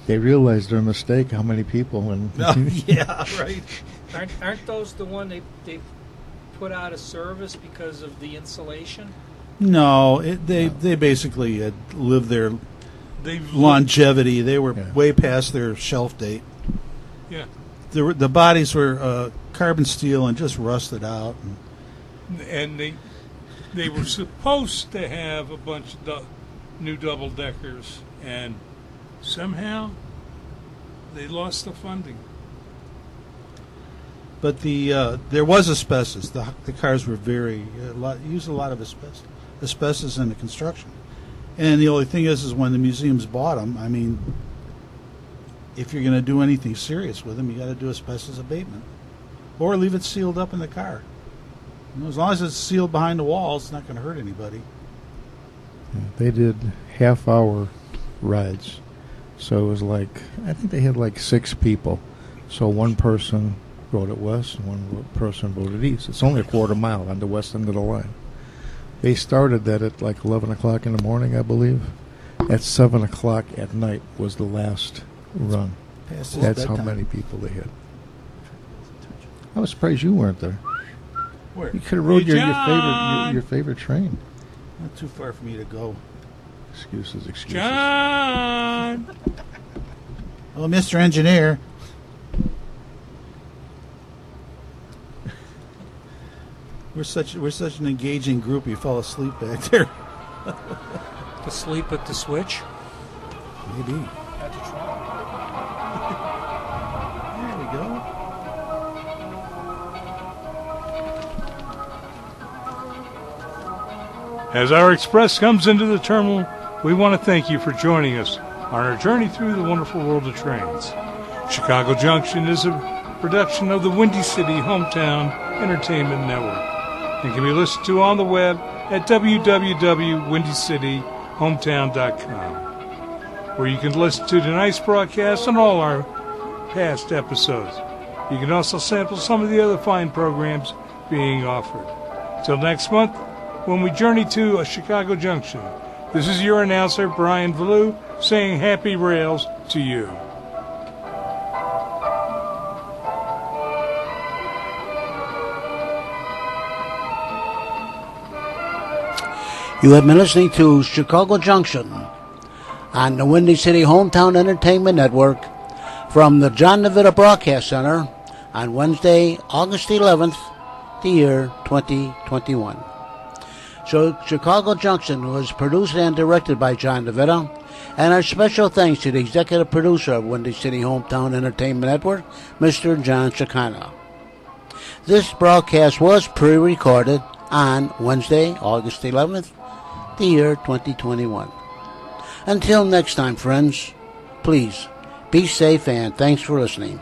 They realized their mistake. How many people and Yeah, right. Aren't those the one they put out of service because of the insulation? No, they basically had lived their They've longevity. They were way past their shelf date. Yeah. The bodies were carbon steel and just rusted out. And they were supposed to have a bunch of new double deckers, and somehow they lost the funding. But there was asbestos. The cars were used a lot of asbestos in the construction. And the only thing is when the museums bought them, I mean, if you're going to do anything serious with them, you got to do asbestos abatement, or leave it sealed up in the car. You know, as long as it's sealed behind the wall, it's not going to hurt anybody. They did half-hour rides, so it was like I think they had like 6 people. So one person rode it west, and one person rode it east. It's only a quarter mile on the west end of the line. They started that at like 11 o'clock in the morning, I believe. At 7 o'clock at night was the last run. That's how many people they had. I was surprised you weren't there. Where? You could have rode Hey, your favorite train. Not too far for me to go. Excuses. John! Well, Mr. Engineer. We're such an engaging group. You fall asleep back there. Asleep at the switch? Maybe. Had to try. There we go. As our express comes into the terminal, we want to thank you for joining us on our journey through the wonderful world of trains. Chicago Junction is a production of the Windy City Hometown Entertainment Network and can be listened to on the web at www.windycityhometown.com, where you can listen to tonight's broadcast and all our past episodes. You can also sample some of the other fine programs being offered. Till next month, when we journey to a Chicago Junction, this is your announcer, Brian Valou, saying happy rails to you. You have been listening to Chicago Junction on the Windy City Hometown Entertainment Network from the John DeVita Broadcast Center on Wednesday, August 11th, the year 2021. So Chicago Junction was produced and directed by John DeVita, and our special thanks to the executive producer of Windy City Hometown Entertainment Network, Mr. John Chicana. This broadcast was pre-recorded on Wednesday, August 11th, the year 2021. Until next time, friends, please be safe and thanks for listening.